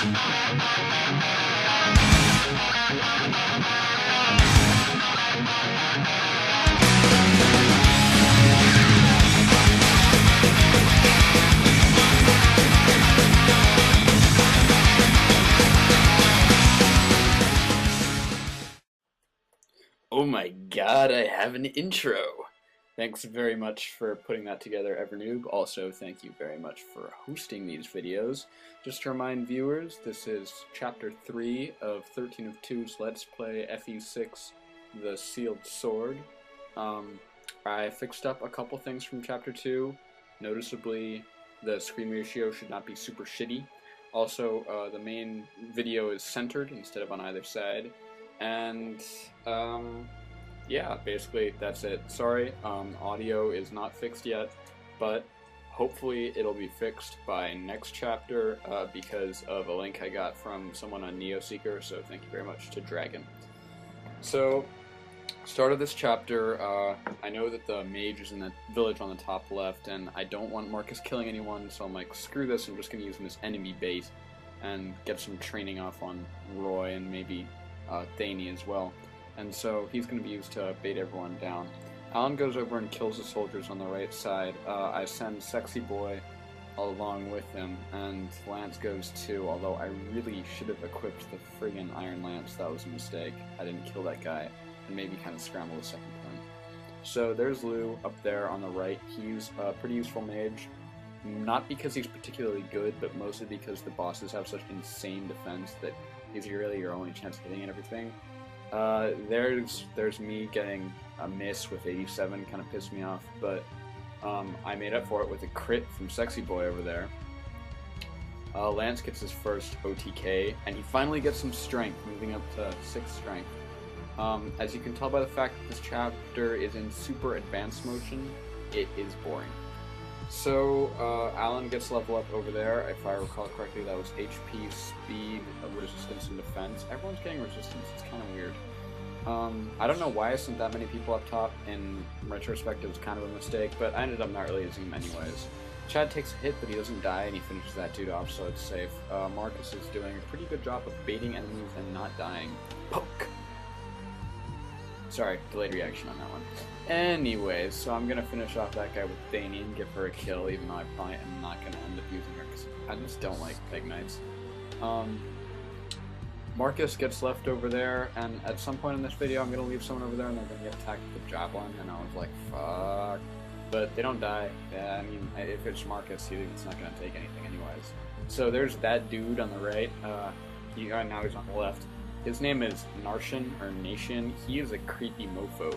Oh my god, I have an intro! Thanks very much for putting that together, Evernoob. Also, thank you very much for hosting these videos. Just to remind viewers, this is Chapter 3 of 13/2's Let's Play FE6, The Sealed Sword. I fixed up a couple things from Chapter 2. Noticeably, the screen ratio should not be super shitty. Also, the main video is centered instead of on either side. And, yeah, basically that's it. Sorry, audio is not fixed yet, but hopefully it'll be fixed by next chapter because of a link I got from someone on NeoSeeker, so thank you very much to Dragon. So, start of this chapter, I know that the mage is in the village on the top left, and I don't want Marcus killing anyone, so I'm like, screw this, I'm just going to use him as enemy bait and get some training off on Roy and maybe Thane as well. And so he's going to be used to bait everyone down. Alan goes over and kills the soldiers on the right side. I send Sexy Boy along with him, and Lance goes too, although I really should have equipped the friggin' Iron Lance. That was a mistake. I didn't kill that guy, and maybe kind of scramble the second time. So there's Lou up there on the right. He's a pretty useful mage. Not because he's particularly good, but mostly because the bosses have such insane defense that he's really your only chance of hitting and everything. There's me getting a miss with 87, kind of pissed me off, but I made up for it with a crit from Sexy Boy over there. Lance gets his first OTK, and he finally gets some strength, moving up to 6 strength. As you can tell by the fact that this chapter is in super advanced motion, it is boring. So, Alan gets level up over there. If I recall correctly, that was HP, speed, resistance, and defense. Everyone's getting resistance. It's kind of weird. I don't know why I sent that many people up top. In retrospect, it was kind of a mistake, but I ended up not really using them anyways. Chad takes a hit, but he doesn't die, and he finishes that dude off, so it's safe. Marcus is doing a pretty good job of baiting enemies and not dying. Poke! Sorry, delayed reaction on that one. Anyways, so I'm gonna finish off that guy with Thane and give her a kill, even though I probably am not gonna end up using her because I just don't like Peg Knights. Marcus gets left over there, and at some point in this video I'm gonna leave someone over there and they're gonna get attacked with the javelin, and I was like, fuck. But they don't die. Yeah, I mean, if it's Marcus, he's not gonna take anything anyways. So there's that dude on the right. Now he's on the left. His name is Narshan, or Nation. He is a creepy mofo.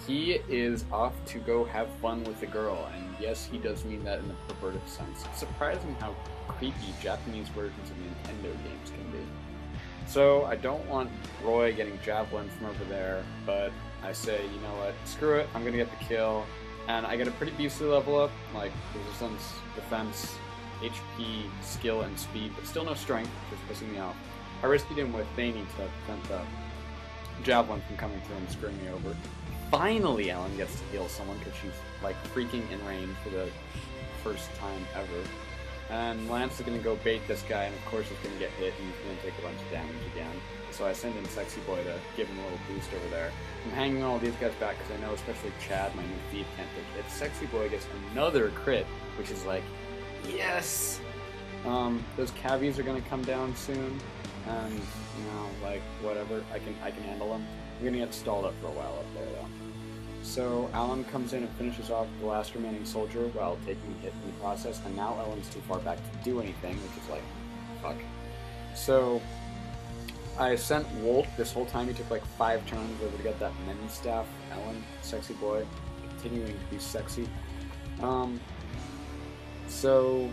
He is off to go have fun with the girl, and yes, he does mean that in the perverted sense. It's surprising how creepy Japanese versions of Nintendo games can be. So, I don't want Roy getting javelin from over there, but I say, you know what, screw it, I'm gonna get the kill, and I get a pretty beastly level up, like resistance, defense, HP, skill, and speed, but still no strength, which is pissing me off. I risked him with Thane to prevent the javelin from coming through and screwing me over. Finally, Ellen gets to heal someone because she's like freaking in range for the first time ever. And Lance is going to go bait this guy, and of course he's going to get hit, and he's going to take a bunch of damage again. So I send in Sexy Boy to give him a little boost over there. I'm hanging all these guys back because I know especially Chad, my new thief, can't take hits. Sexy Boy gets another crit, which is like, yes! Those cavies are going to come down soon. And, you know, like, whatever, I can handle them. I'm gonna get stalled up for a while up there, though. So, Alan comes in and finishes off the last remaining soldier while taking a hit in the process, and now Ellen's too far back to do anything, which is like, fuck. So, I sent Wolt this whole time. He took like 5 turns over to get that mini staff. Ellen, Sexy Boy, continuing to be sexy. So,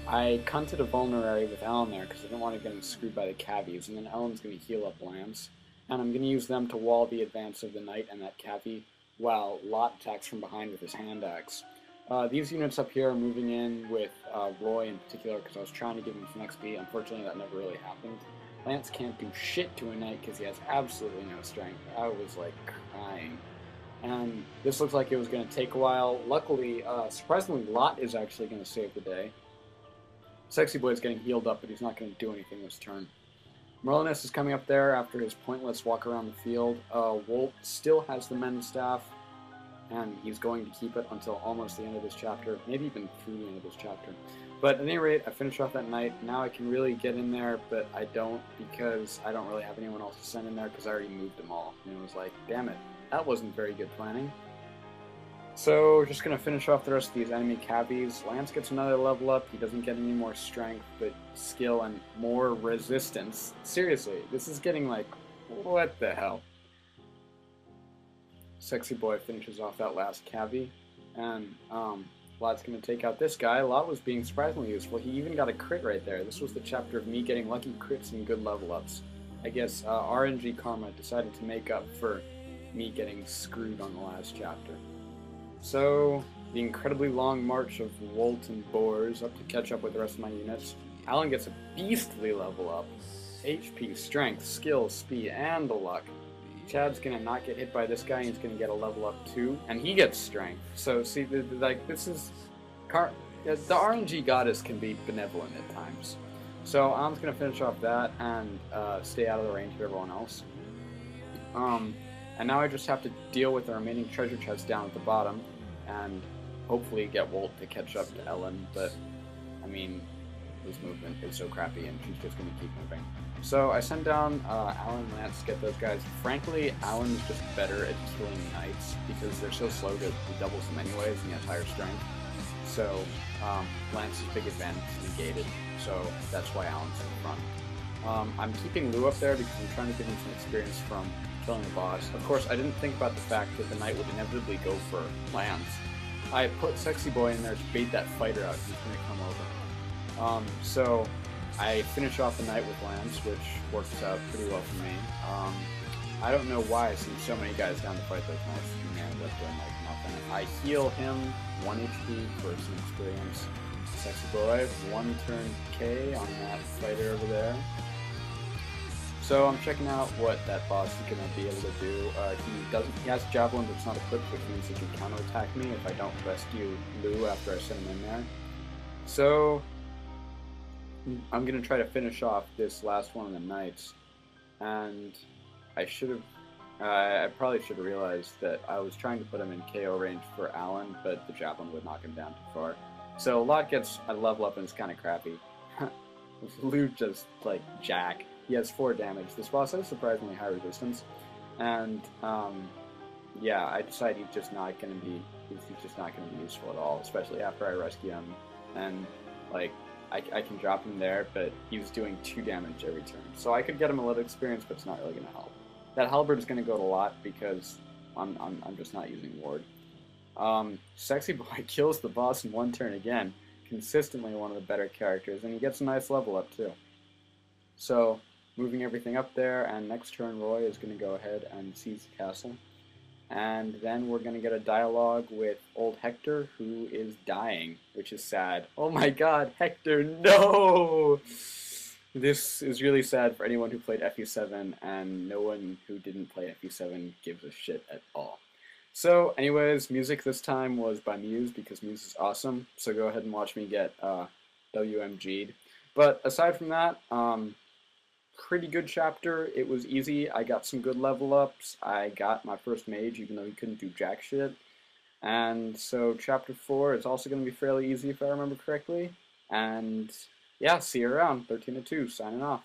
I cunted a vulnerary with Alan there because I didn't want to get him screwed by the cavies, and then Alan's going to heal up Lance, and I'm going to use them to wall the advance of the knight and that cavy, while Lot attacks from behind with his hand axe. These units up here are moving in with Roy in particular because I was trying to give him some XP. Unfortunately, that never really happened. Lance can't do shit to a knight because he has absolutely no strength. I was like crying. And this looks like it was going to take a while. Luckily, surprisingly, Lot is actually going to save the day. Sexy Boy's getting healed up, but he's not going to do anything this turn. Merlinus is coming up there after his pointless walk around the field. Wolt still has the Men's Staff, and he's going to keep it until almost the end of this chapter, maybe even through the end of this chapter. But at any rate, I finished off that night. Now I can really get in there, but I don't, because I don't really have anyone else to send in there because I already moved them all. And it was like, damn it, that wasn't very good planning. So, just going to finish off the rest of these enemy cabbies. Lance gets another level up. He doesn't get any more strength, but skill and more resistance. Seriously, this is getting like, what the hell? Sexy Boy finishes off that last cabbie, and Lot's going to take out this guy. Lot was being surprisingly useful. He even got a crit right there. This was the chapter of me getting lucky crits and good level ups. I guess RNG Karma decided to make up for me getting screwed on the last chapter. So, the incredibly long march of Wolt and Boars up to catch up with the rest of my units. Alan gets a beastly level up. HP, strength, skill, speed, and the luck. Chad's gonna not get hit by this guy, and he's gonna get a level up too, and he gets strength. So, see, like, this is... the RNG goddess can be benevolent at times. So, Alan's gonna finish off that and stay out of the range of everyone else. And now I just have to deal with the remaining treasure chests down at the bottom, and hopefully get Wolt to catch up to Ellen, but, I mean, his movement is so crappy, and she's just going to keep moving. So I send down Alan and Lance to get those guys. Frankly, Alan's just better at killing knights, because they're so slow that he doubles them anyways, and he has higher strength. So, Lance's big advantage is negated, so that's why Alan's in front. I'm keeping Lou up there because I'm trying to give him some experience from killing the boss. Of course, I didn't think about the fact that the knight would inevitably go for Lance. I put Sexy Boy in there to bait that fighter out who's going to come over. So I finish off the knight with Lance, which works out pretty well for me. I don't know why I see so many guys down to fight those knights and I ended up doing like nothing. I heal him 1 HP for some experience. Sexy Boy, 1 turn K on that fighter over there. So I'm checking out what that boss is going to be able to do. He has Javelin, but it's not equipped, which means he can counterattack me if I don't rescue Lou after I send him in there. So I'm going to try to finish off this last one of the knights, and I probably should have realized that I was trying to put him in KO range for Alan, but the Javelin would knock him down too far. So Lot gets a level up and it's kind of crappy. Lou just like jack. He has 4 damage. This boss has surprisingly high resistance, and yeah, I decided he's just not going to be useful at all, especially after I rescue him. And like I can drop him there, but he was doing 2 damage every turn, so I could get him a little experience, but it's not really going to help. That halberd is going to go to Lot because I'm just not using ward. Sexy Boy kills the boss in 1 turn again. Consistently one of the better characters, and he gets a nice level up too. So, moving everything up there, and next turn Roy is going to go ahead and seize the castle. And then we're going to get a dialogue with old Hector, who is dying, which is sad. Oh my god, Hector, no! This is really sad for anyone who played FE7, and no one who didn't play FE7 gives a shit at all. So, anyways, music this time was by Muse, because Muse is awesome, so go ahead and watch me get WMG'd. But aside from that, pretty good chapter. It was easy. I got some good level ups. I got my first mage, even though he couldn't do jack shit. And so chapter 4 is also going to be fairly easy if I remember correctly. And yeah, see you around. 13-2, signing off.